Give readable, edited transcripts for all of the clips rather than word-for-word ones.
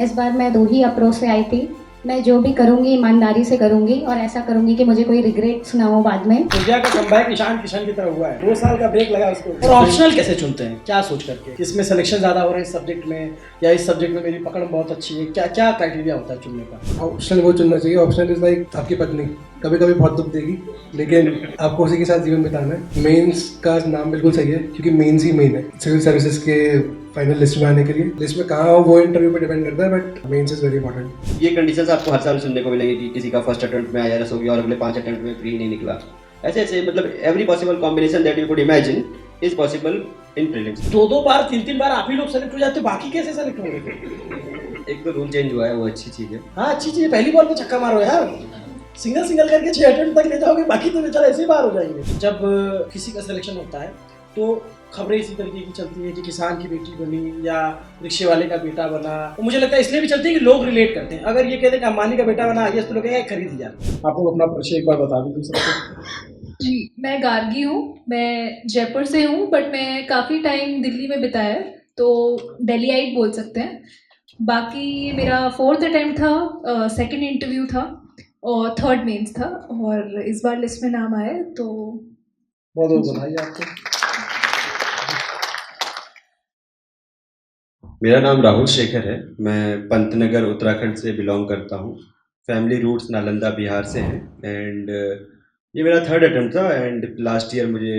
इस बार मैं 2 ही अप्रोच से आई थी। मैं जो भी करूँगी ईमानदारी से करूँगी और ऐसा करूँगी कि मुझे कोई रिग्रेट्स ना हो बाद में। इंडिया का कमबैक ईशान किशन की तरह हुआ है। 2 साल का ब्रेक लगा उसको। और ऑप्शनल कैसे चुनते हैं, क्या सोच करके? इसमें सिलेक्शन ज़्यादा हो रहे हैं इस सब्जेक्ट में, या इस सब्जेक्ट में मेरी पकड़ बहुत अच्छी है, क्या क्या क्राइटेरिया होता है चुनने का? ऑप्शनल वो चुनना चाहिए। ऑप्शनल इज लाइक आपकी पत्नी कभी कभी बहुत दुख देगी, लेकिन आपको उसी के साथ जीवन बिताना है। मेंस का नाम बिल्कुल सही है, क्योंकि मेंस ही मेन है सिविल सर्विसेज के फाइनल लिस्ट में आने के लिए। लिस्ट में कहाँ हो वो इंटरव्यू पे डिपेंड करता है, but mains is very important. ये कंडीशंस आपको हर साल सुनने को मिलेंगी कि किसी का फर्स्ट अटेम्प्ट में आईआरएस हो गया और अगले 5 अटेम्प्ट में प्री नहीं निकला। ऐसे ऐसे मतलब every possible combination that you could imagine is possible in prelims. 2-2 बार 3-3 बार आप ही लोग सेलेक्ट हो जाते हैं, बाकी कैसे सेलेक्ट होंगे? एक तो रूल चेंज हुआ है, वो अच्छी चीज़ है। हाँ, अच्छी चीज़ है। पहली बॉल पे छक्का मारो यार, सिंगल करके 6 अटेम्प्ट तक ले जाओगे, बाकी तो बेचारा ऐसे ही बाहर हो जाएंगे। जब किसी का सिलेक्शन होता है तो खबरें इसी तरीके की चलती है कि किसान की बेटी बनी या रिक्शे वाले का बेटा बना। तो मुझे लगता है इसलिए भी चलती है कि लोग रिलेट करते हैं। अगर ये कहते हैं कि अंबानी का बेटा बना आईएएस, तो लोग कहेंगे खरीद लिया। आप लोग अपना परिचय एक बार बता दीजिए सबको। जी, मैं गार्गी हूँ। मैं जयपुर से हूँ, बट मैं काफ़ी टाइम दिल्ली में बिताया है, तो दिल्लीआइट बोल सकते हैं। बाकी मेरा 4th अटेम्प्ट था, 2nd इंटरव्यू था और 3rd मेंस था, और इस बार लिस्ट में नाम आया है, तो बहुत बहुत बधाई आपको। मेरा नाम राहुल शेखर है। मैं पंतनगर उत्तराखंड से बिलोंग करता हूँ। फैमिली रूट्स नालंदा बिहार से हैं। एंड ये मेरा 3rd अटेम्प्ट था। एंड लास्ट ईयर मुझे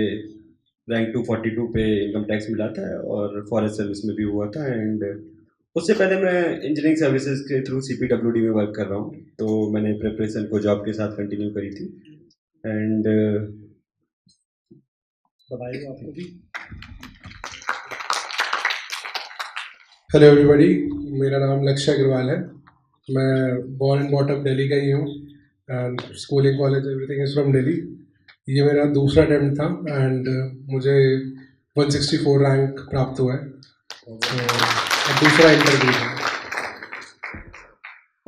रैंक 242 पे इनकम टैक्स मिला था और फॉरेस्ट सर्विस में भी हुआ था। एंड उससे पहले मैं इंजीनियरिंग सर्विसेज के थ्रू CPWD में वर्क कर रहा हूँ, तो मैंने प्रिपरेशन को जॉब के साथ कंटिन्यू करी थी। एंड बताइए आपको भी। हेलो एवरीबॉडी, मेरा नाम लक्ष्य अग्रवाल है। मैं born and bought up Delhi का ही हूँ, and schooling college everything is from Delhi. ये मेरा दूसरा अटेम्प्ट था एंड मुझे 164 रैंक प्राप्त हुआ है। तो दूसरा इंटरव्यू है।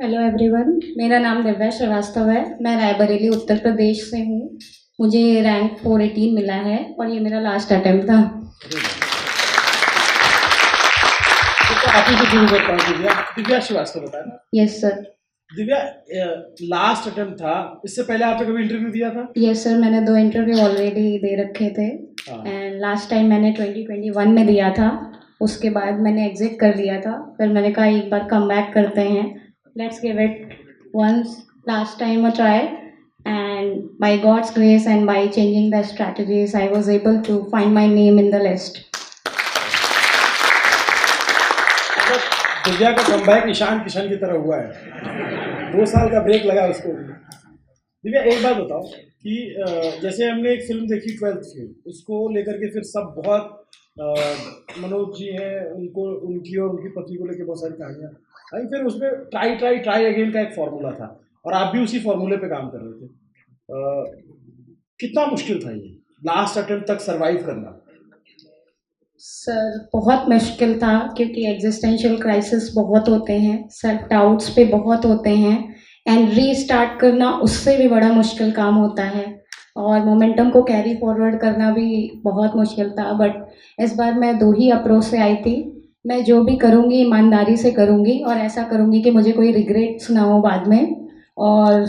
हेलो एवरीवन, मेरा नाम दिव्या श्रीवास्तव है। मैं रायबरेली उत्तर प्रदेश से हूँ। मुझे रैंक 418 मिला है और ये मेरा लास्ट अटेम्प्ट था। आप ही से शुरू करता हूँ। दिव्या श्रीवास्तव बताया ना? Yes sir. Divya, last attempt था, इससे पहले आपने कभी इंटरव्यू दिया था? यस सर, मैंने 2 इंटरव्यू ऑलरेडी दे रखे थे। एंड लास्ट टाइम मैंने 2021 में दिया था। उसके बाद मैंने एग्जिट कर लिया था। फिर मैंने कहा एक बार कम बैक करते हैं, let's give it once last time a try. And by God's grace and by changing the strategies I was able to find my name in the list. Divya का कमबैक ईशान किशन की तरह हुआ है। 2 साल का ब्रेक लगा उसको। दिव्या, एक बात बताओ कि जैसे हमने एक फिल्म देखी 12th फेल, उसको लेकर के फिर सब बहुत मनोज जी हैं, उनको उनकी और उनकी पत्नी को लेकर बहुत सारी कहानियाँ आई। फिर उसमें ट्राई अगेन का एक फार्मूला था और आप भी उसी फार्मूले पे काम कर रहे थे। कितना मुश्किल था ये लास्ट अटेम्प्ट तक सरवाइव करना? सर बहुत मुश्किल था, क्योंकि एग्जिस्टेंशियल क्राइसिस बहुत होते हैं, सेल्फ डाउट्स पे बहुत होते हैं, एंड रीस्टार्ट करना उससे भी बड़ा मुश्किल काम होता है, और मोमेंटम को कैरी फॉरवर्ड करना भी बहुत मुश्किल था। बट इस बार मैं 2 ही अप्रोच से आई थी। मैं जो भी करूँगी ईमानदारी से करूँगी और ऐसा करूँगी कि मुझे कोई रिग्रेट्स ना हो बाद में, और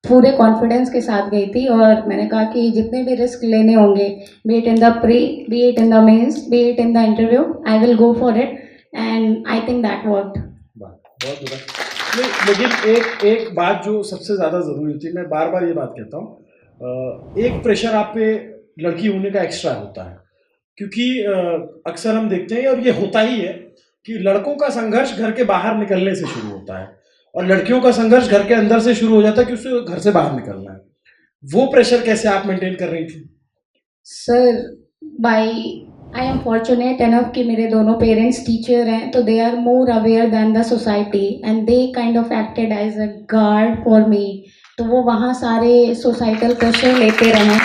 पूरे कॉन्फिडेंस के साथ गई थी। और मैंने कहा कि जितने भी रिस्क लेने होंगे, be it in the pre, be it in the mains, be it in the interview, I will go for it, and I think that worked. बहुत बुरा। लेकिन एक बात जो सबसे ज़्यादा ज़रूरी थी, मैं बार बार ये बात कहता हूँ, एक प्रेशर आप पे लड़की होने का एक्स्ट्रा होता है, क्योंकि अक्सर हम देखते हैं और ये होता ही है कि लड़कों का संघर्ष घर के बाहर निकलने से शुरू होता है और लड़कियों का संघर्ष घर के अंदर से शुरू हो जाता है कि उसे घर से बाहर निकलना है। वो प्रेशर कैसे आप मेंटेन कर रही थी? Sir, I am fortunate enough कि मेरे दोनों पेरेंट्स टीचर हैं, तो they are more aware than the society, and they kind of acted as a guard for me. तो वो वहाँ सारे सोसाइटल प्रेशर लेते रहे,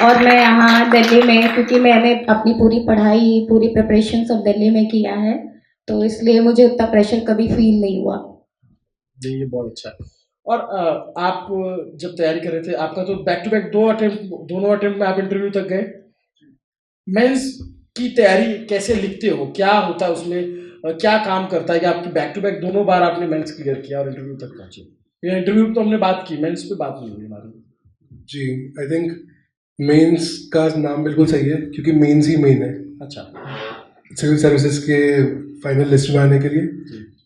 और मैं यहाँ दिल्ली में, क्योंकि मैंने अपनी पूरी पढ़ाई, पूरी प्रिपरेशन सब दिल्ली में किया है, तो इसलिए मुझे उतना प्रेशर कभी फील नहीं हुआ। ये बहुत अच्छा है। और आप जब तैयारी कर रहे थे, आपका तो बैक टू बैक 2 अटेम्प्ट, दोनों अटेम्प्ट में आप इंटरव्यू तक गए। मेंस की तैयारी कैसे लिखते हो, क्या होता है उसमें? क्या काम करता है कि आपकी बैक टू बैक दोनों बार आपने मेंस क्लियर किया और इंटरव्यू तक पहुंचे? ये इंटरव्यू तो हमने बात की, मेंस पे बात नहीं हुई हमारी। जी, आई थिंक मेंस का नाम बिल्कुल सही है क्योंकि मेंस ही मेन है अच्छा, सिविल सर्विसेज के फाइनल लिस्ट में आने के लिए।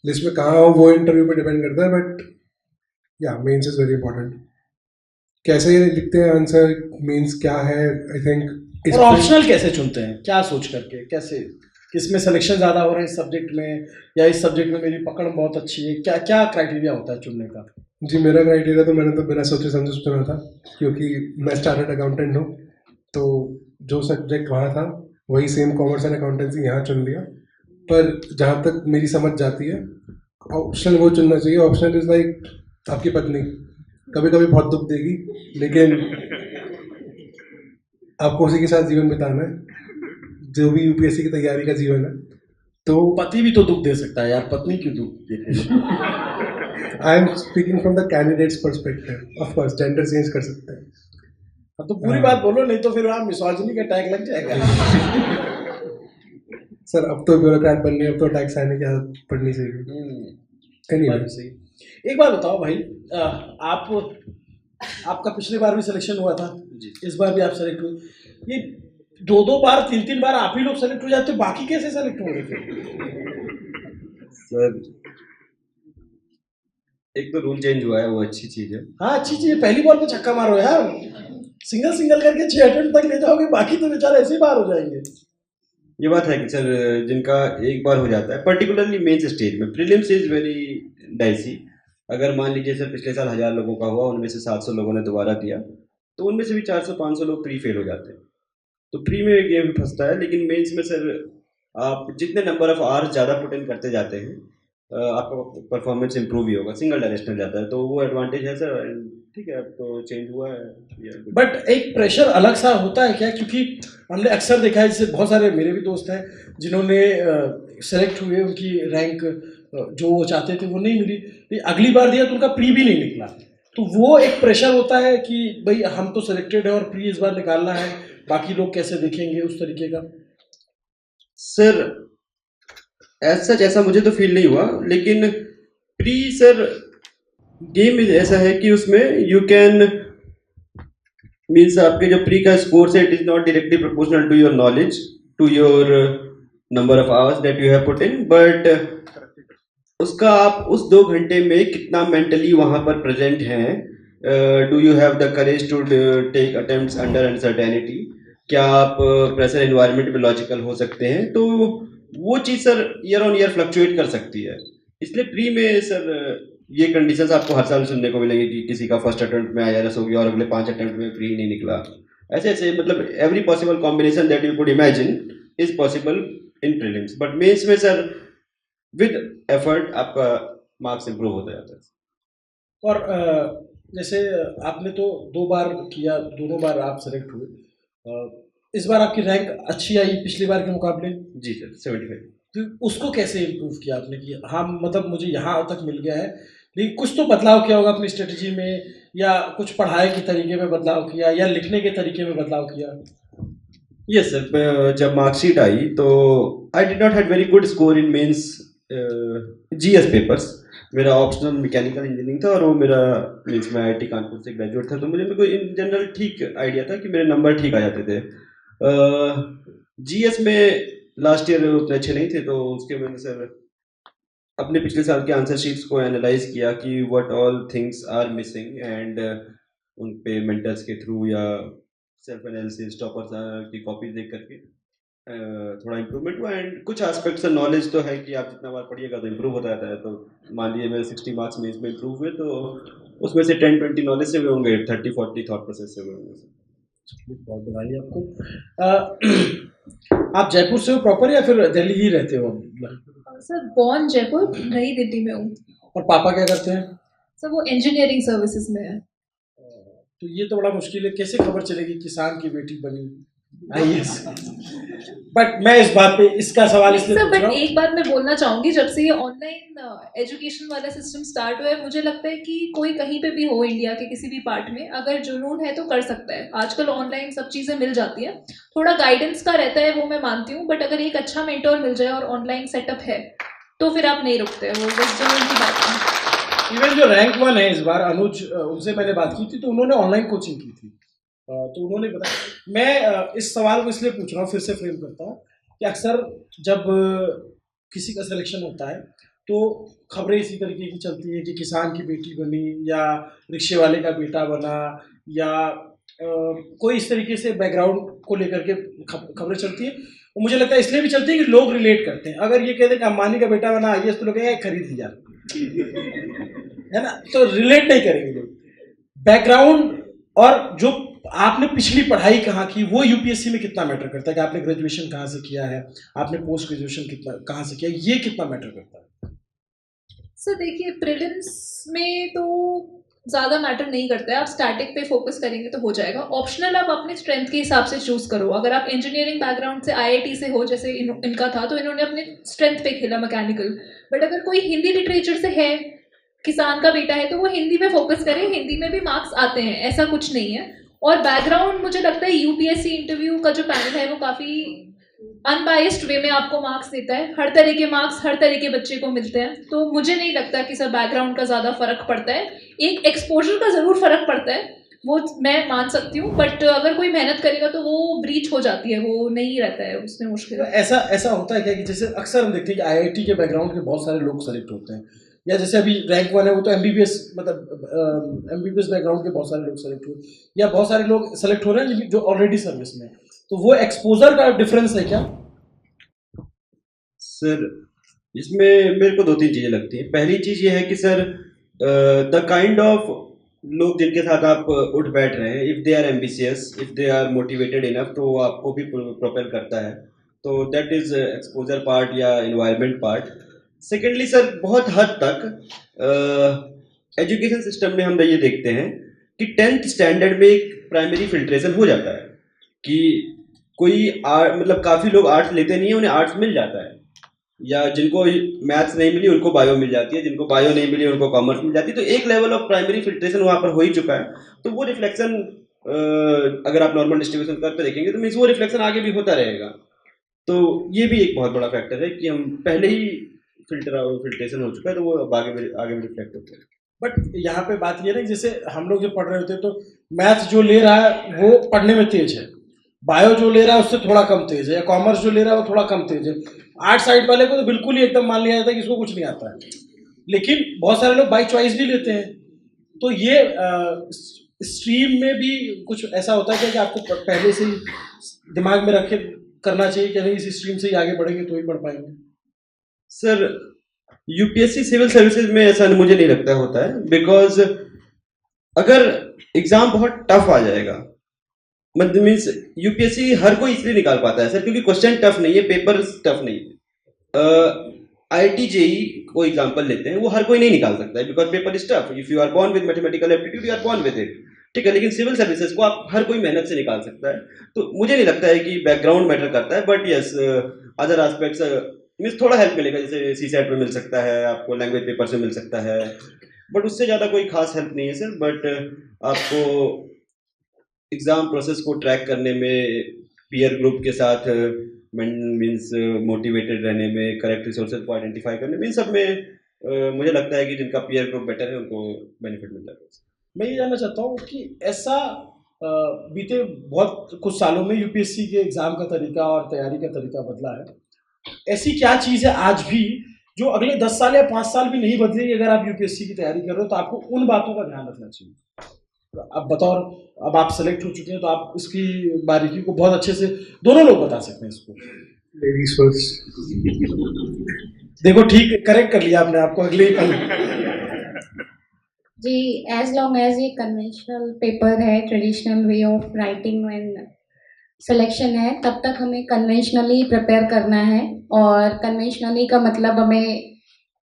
लिस्ट में कहाँ हो वो इंटरव्यू पे डिपेंड करता है, बट या मेंस इज वेरी इंपॉर्टेंट। कैसे लिखते हैं आंसर, मेंस क्या है, आई थिंक। और ऑप्शनल कैसे चुनते हैं, क्या सोच करके, कैसे, किसमें सिलेक्शन ज़्यादा हो रहे हैं इस सब्जेक्ट में, या इस सब्जेक्ट में मेरी पकड़ बहुत अच्छी है, क्या क्या क्राइटेरिया होता है चुनने का? जी, मेरा क्राइटेरिया तो मैंने तो बिना सोचे समझे चुना था क्योंकि मैं स्टार्टेड अकाउंटेंट हूँ, तो जो सब्जेक्ट वहाँ था वही सेम कॉमर्स एंड अकाउंटेंसी यहाँ चुन लिया। पर जहाँ तक मेरी समझ जाती है ऑप्शनल वो चुनना चाहिए। ऑप्शनल इज़ लाइक आपकी पत्नी कभी कभी बहुत दुख देगी, लेकिन आपको उसी के साथ जीवन बिताना है जो भी यूपीएससी की तैयारी का जीवन है। तो पति भी तो दुख दे सकता है यार, पत्नी क्यों दुख देती? I am speaking from the candidates perspective, of course gender change कर सकते हैं। हाँ, तो पूरी बात बोलो, नहीं तो फिर वहाँ मिसोजिनी का टैग लग जाएगा। सर अब तो ब्यूरोक्रेट बनने, अब तो टैक्स आने की आदत पड़नी चाहिए। बात सही। एक बात बताओ भाई, आपका पिछली बार भी सिलेक्शन हुआ था जी। इस बार भी आप सेलेक्ट हुए, ये दो बार तीन बार आप ही लोग सेलेक्ट हो जाते, बाकी कैसे सेलेक्ट होंगे फिर? सर एक तो रूल चेंज हुआ है, वो अच्छी चीज़ है। हाँ, अच्छी चीज है, पहली बॉल पे छक्का मारो यार, सिंगल करके 6 अटेम्प्ट तक ले जाओगे, बाकी तो बेचारे ऐसे ही बाहर हो जाएंगे। ये बात है कि सर जिनका एक बार हो जाता है, पर्टिकुलरली मेंस स्टेज में, प्रीलिम्स इज वेरी डाइसी। अगर मान लीजिए सर पिछले साल 1000 लोगों का हुआ, उनमें से 700 लोगों ने दोबारा दिया, तो उनमें से भी 400-500 लोग प्री फेल हो जाते हैं। तो प्री में ये भी फंसता है, लेकिन मेंस में सर आप जितने नंबर ऑफ आवर्स ज़्यादा पुट इन करते जाते हैं आपका परफॉर्मेंस इंप्रूव ही होगा, सिंगल डायरेक्शनल जाता है, तो वो एडवांटेज है सर। ठीक है, अब तो चेंज हुआ है। बट एक प्रेशर अलग सा होता है क्या? क्योंकि हमने अक्सर देखा है, जैसे बहुत सारे मेरे भी दोस्त हैं जिन्होंने सेलेक्ट हुए, उनकी रैंक जो वो चाहते थे वो नहीं मिली, लेकिन अगली बार दिया तो उनका प्री भी नहीं निकला, तो वो एक प्रेशर होता है कि भाई हम तो सिलेक्टेड है और प्री इस बार निकालना है, बाकी लोग कैसे देखेंगे, उस तरीके का। सर एज सच ऐसा मुझे तो फील नहीं हुआ, लेकिन प्री सर गेम ऐसा है कि उसमें यू कैन मीन्स आपके जो प्री का स्कोर है, it is not directly proportional to your knowledge, to your number of hours that you have put in, but उसका आप उस 2 घंटे में कितना मेंटली वहाँ पर प्रेजेंट हैं, do you have the courage to take attempts under uncertainty, क्या आप प्रेशर एनवायरनमेंट में लॉजिकल हो सकते हैं, तो वो चीज़ sir year on year fluctuate कर सकती है। इसलिए प्री में सर ये कंडीशंस आपको हर साल सुनने को मिलेंगी कि किसी का फर्स्ट अटेम्प्ट में IRS हो गया और अगले 5 अटेम्प्ट में प्री नहीं निकला, ऐसे मतलब every possible combination that you could imagine is possible in prelims, but mains में सर विद एफर्ट आपका मार्क्स इंप्रूव होता जाता है। और जैसे आपने तो 2 बार किया, दोनों बार आप सेलेक्ट हुए, इस बार आपकी रैंक अच्छी आई पिछली बार के मुकाबले? जी सर, 75। तो उसको कैसे इम्प्रूव किया आपने कि हाँ मतलब मुझे यहाँ तक मिल गया है, लेकिन कुछ तो बदलाव किया होगा अपनी स्ट्रेटजी में, या कुछ पढ़ाई के तरीके में बदलाव किया, या लिखने के तरीके में बदलाव किया? यस सर, जब मार्कशीट आई तो I did not had very good score in mains GS papers. मेरा ऑप्शनल मैकेनिकल इंजीनियरिंग था और वो मेरा मीन्स मैं IIT कानपुर से ग्रेजुएट था, तो मेरे को इन जनरल ठीक आइडिया था कि मेरे नंबर ठीक आ जाते थे। GS में लास्ट ईयर उतने अच्छे नहीं थे, तो उसके मैंने सर अपने पिछले साल के आंसर शीट्स को एनालाइज किया कि what all things are missing, and उन पे मेंटर्स के थ्रू या सेल्फ एनालिसिस टॉपर्स की कॉपीज देख करके थोड़ा इम्प्रूवमेंट हुआ। एंड कुछ एस्पेक्ट्स ऑफ नॉलेज तो है कि आप जितना बार पढ़िएगा तो इम्प्रूव होता रहता है। तो मान लीजिए मेरे 60 मार्क्स में इसमें इम्प्रूव हुए, तो उसमें से 10-20 नॉलेज से हुए होंगे, 30-40 थॉट प्रोसेस से हुए होंगे। बहुत बधाई आपको। आप जयपुर से हो प्रॉपर या फिर दिल्ली ही रहते हो? सर बॉर्न जयपुर, नई दिल्ली में हूँ। और पापा क्या करते हैं? सर वो इंजीनियरिंग सर्विसेज में है। तो ये तो बड़ा मुश्किल है, कैसे खबर चलेगी किसान की बेटी बनी IAS? बट मैं इस बात पे इसका सवाल इसलिए सर पूछ रहा बट हूँ, एक बात मैं बोलना चाहूँगी, जब से ये ऑनलाइन एजुकेशन वाला सिस्टम स्टार्ट हुआ है, मुझे लगता है कि कोई कहीं पे भी हो इंडिया के किसी भी पार्ट में, अगर जुनून है तो कर सकता है। आजकल ऑनलाइन सब चीज़ें मिल जाती हैं, थोड़ा गाइडेंस का रहता है वो मैं मानती हूँ, बट अगर एक अच्छा मेंटोर मिल जाए और ऑनलाइन सेटअप है तो फिर आप नहीं रुकते, वो बस जो उनकी बात है। इवन जो रैंक 1 है इस बार अनुज, उनसे मैंने बात की थी तो उन्होंने ऑनलाइन कोचिंग की थी। तो उन्होंने बताया, मैं इस सवाल को इसलिए पूछ रहा हूँ, फिर से फ्रेम करता हूँ कि अक्सर जब किसी का सिलेक्शन होता है तो खबरें इसी तरीके की चलती हैं कि किसान की बेटी बनी या रिक्शे वाले का बेटा बना, या कोई इस तरीके से बैकग्राउंड को लेकर के खबरें चलती हैं। और मुझे लगता है इसलिए भी चलती है कि लोग रिलेट करते हैं। अगर ये कहते हैं कि अंबानी का बेटा बना आईएएस, तो लोग कहेंगे खरीद लिया, है ना, तो रिलेट नहीं करेंगे लोग। बैकग्राउंड और जो आपने पिछली पढ़ाई कहाँ की वो यूपीएससी में कितना मैटर करता है, कि आपने ग्रेजुएशन कहाँ से किया है, आपने पोस्ट ग्रेजुएशन कितना कहाँ से किया, ये कितना मैटर करता है। सर देखिए, प्रीलिम्स में तो ज़्यादा मैटर नहीं करता है, आप स्टैटिक पे फोकस करेंगे तो हो जाएगा। ऑप्शनल आप अपने स्ट्रेंथ के हिसाब से चूज़ करो। अगर आप इंजीनियरिंग बैकग्राउंड से आईआईटी से हो, जैसे इनका था, तो इन्होंने अपने स्ट्रेंथ पे खेला मैकेनिकल। बट अगर कोई हिंदी लिटरेचर से है, किसान का बेटा है, तो वो हिंदी पे फोकस करे, हिंदी में भी मार्क्स आते हैं, ऐसा कुछ नहीं है। और बैकग्राउंड, मुझे लगता है यूपीएससी इंटरव्यू का जो पैनल है वो काफ़ी अनबाइस्ड वे में आपको मार्क्स देता है। हर तरह के मार्क्स हर तरह के बच्चे को मिलते हैं, तो मुझे नहीं लगता कि सर बैकग्राउंड का ज़्यादा फ़र्क पड़ता है। एक एक्सपोजर का ज़रूर फ़र्क पड़ता है, वो मैं मान सकती हूँ, बट अगर कोई मेहनत करेगा तो वो ब्रीच हो जाती है, वो नहीं रहता है उसमें मुश्किल। तो ऐसा होता है क्या कि जैसे अक्सर हम देखते हैं कि आईआईटी के बैकग्राउंड के बहुत सारे लोग सेलेक्ट होते हैं, या जैसे अभी रैंक 1 है वो तो एमबीबीएस, मतलब एमबीबीएस बैकग्राउंड के बहुत सारे लोग सेलेक्ट हुए, या बहुत सारे लोग सेलेक्ट हो रहे हैं जो ऑलरेडी सर्विस में, तो वो एक्सपोजर का डिफरेंस है क्या? सर इसमें मेरे को 2-3 चीज़ें लगती हैं। पहली चीज़ ये है कि सर द काइंड ऑफ लोग जिनके साथ आप उठ बैठ रहे हैं, if they are ambitious, if they are motivated enough, तो वो आपको भी प्रोपेल करता है। तो दैट इज़ एक्सपोजर पार्ट या इन्वायरमेंट पार्ट। सेकेंडली सर, बहुत हद तक एजुकेशन सिस्टम में हम ये देखते हैं कि 10th स्टैंडर्ड में एक प्राइमरी फिल्ट्रेशन हो जाता है कि कोई मतलब काफ़ी लोग आर्ट्स लेते नहीं हैं, उन्हें आर्ट्स मिल जाता है, या जिनको मैथ्स नहीं मिली उनको बायो मिल जाती है, जिनको बायो नहीं मिली उनको कॉमर्स मिल जाती है। तो एक लेवल ऑफ प्राइमरी फिल्ट्रेशन वहाँ पर हो ही चुका है। तो वो रिफ्लेक्शन अगर आप नॉर्मल डिस्ट्रीब्यूशन कर पे देखेंगे तो मीन्स वो रिफ्लेक्शन आगे भी होता रहेगा। तो ये भी एक बहुत बड़ा फैक्टर है कि हम पहले ही फिल्ट्रेशन हो चुका है, तो वो अब आगे भी रिफ्लेक्ट होता है। बट यहाँ पे बात ये ना, जैसे हम लोग जब पढ़ रहे होते हैं तो मैथ्स जो ले रहा है वो पढ़ने में तेज है, बायो जो ले रहा है उससे थोड़ा कम तेज है, या कॉमर्स जो ले रहा है वो थोड़ा कम तेज है। आर्ट साइड वाले को तो बिल्कुल ही एकदम मान लिया जाता है कि इसको कुछ नहीं आता है, लेकिन बहुत सारे लोग बाई चॉइस भी लेते हैं। तो ये स्ट्रीम में भी कुछ ऐसा होता है कि आपको पहले से ही दिमाग में रखे करना चाहिए कि नहीं, इस स्ट्रीम से ही आगे बढ़ेंगे तो ही पढ़ पाएंगे? सर यूपीएससी सिविल सर्विसेज में ऐसा मुझे नहीं लगता होता है, बिकॉज अगर एग्जाम बहुत टफ आ जाएगा, मतलब मीन्स यूपीएससी हर कोई इसलिए निकाल पाता है सर क्योंकि क्वेश्चन टफ नहीं है, पेपर टफ नहीं है। आईआईटी जेई को एग्जांपल लेते हैं, वो हर कोई नहीं निकाल सकता है because paper is tough. If you are born with mathematical aptitude you are born with it, ठीक है। लेकिन सिविल सर्विसेज को आप हर कोई मेहनत से निकाल सकता है। तो मुझे नहीं लगता है कि बैकग्राउंड मैटर करता है, but yes other aspects means थोड़ा हेल्प मिलेगा, जैसे सीसेट में मिल सकता है, आपको लैंग्वेज पेपर से मिल सकता है, बट उससे ज़्यादा कोई खास हेल्प नहीं है सर। बट आपको एग्ज़ाम प्रोसेस को ट्रैक करने में, पीयर ग्रुप के साथ मीन्स मोटिवेटेड रहने में, करेक्ट रिसोर्सेज को आइडेंटिफाई करने में, इन सब में मुझे लगता है कि जिनका पीयर ग्रुप बेटर है उनको बेनिफिट मिल जाता है। मैं ये जानना चाहता हूँ कि ऐसा बीते बहुत कुछ सालों में यूपीएससी के एग्ज़ाम का तरीका और तैयारी का तरीका बदला है, ऐसी क्या चीज़ है आज भी जो अगले 10 साल या 5 साल भी नहीं बदलेगी? अगर आप यूपीएससी की तैयारी कर रहे हो तो आपको उन बातों का ध्यान रखना चाहिए। अब बतौर, अब आप सेलेक्ट हो चुके हैं तो आप इसकी बारीकी को बहुत अच्छे से दोनों लोग बता सकते हैं इसको। Ladies first. देखो ठीक करेक्ट कर लिया आपने आपको अगले ही पल। जी, एज लॉन्ग एज ये कन्वेंशनल पेपर है, traditional way of writing and selection है, तब तक हमें कन्वेंशनली प्रिपेयर करना है। और कन्वेंशनली का मतलब हमें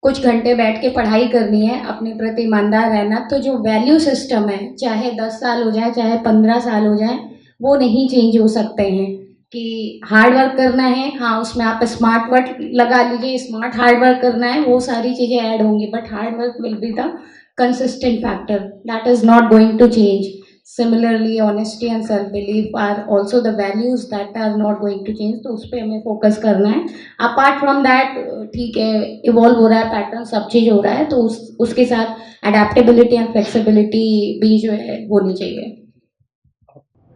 कुछ घंटे बैठ के पढ़ाई करनी है, अपने प्रति ईमानदार रहना। तो जो वैल्यू सिस्टम है, चाहे 10 साल हो जाए चाहे 15 साल हो जाए, वो नहीं चेंज हो सकते हैं। कि हार्ड वर्क करना है, हाँ उसमें आप स्मार्ट वर्क लगा लीजिए, स्मार्ट हार्ड वर्क करना है, वो सारी चीज़ें ऐड होंगी, but hard work will be the consistent factor, that is not going to change. Similarly honesty and self belief are also the values that are not going to change, तो उस पर हमें फोकस करना है. Apart from that ठीक है, evolve हो रहा है पैटर्न, सब चीज़ हो रहा है, तो उसके साथ अडेप्टेबिलिटी एंड फ्लेक्सिबिलिटी भी जो है होनी चाहिए.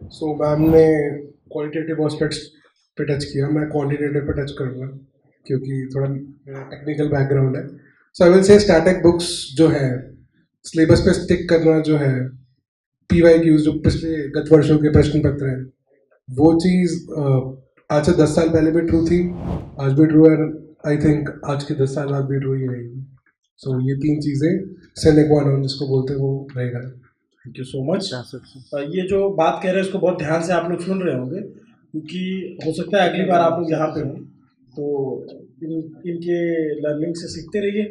सो मैम ने क्वालिटेटिव एस्पेक्ट्स पे टच किया, मैं क्वांटिटेटिव पे टच करूँगा क्योंकि थोड़ा टेक्निकल बैकग्राउंड है. So I will say static books जो है सिलेबस पे स्टिक करना, जो है PYQs जो पिछले गत वर्षों के प्रश्न पत्र हैं, वो चीज़ आज से 10 साल पहले भी ट्रू थी, आज भी ट्रू है, आई थिंक आज के 10 साल बाद भी ट्रू ही रहेगी. सो ये 3 चीज़ें सेने क्वा नॉन जिसको बोलते हैं वो रहेगा. Thank you so much. ये जो बात कह रहे हैं इसको बहुत ध्यान से आप लोग सुन रहे होंगे, क्योंकि हो सकता है अगली बार आप लोग यहाँ पे हों, तो इनके लर्निंग से सीखते रहिए.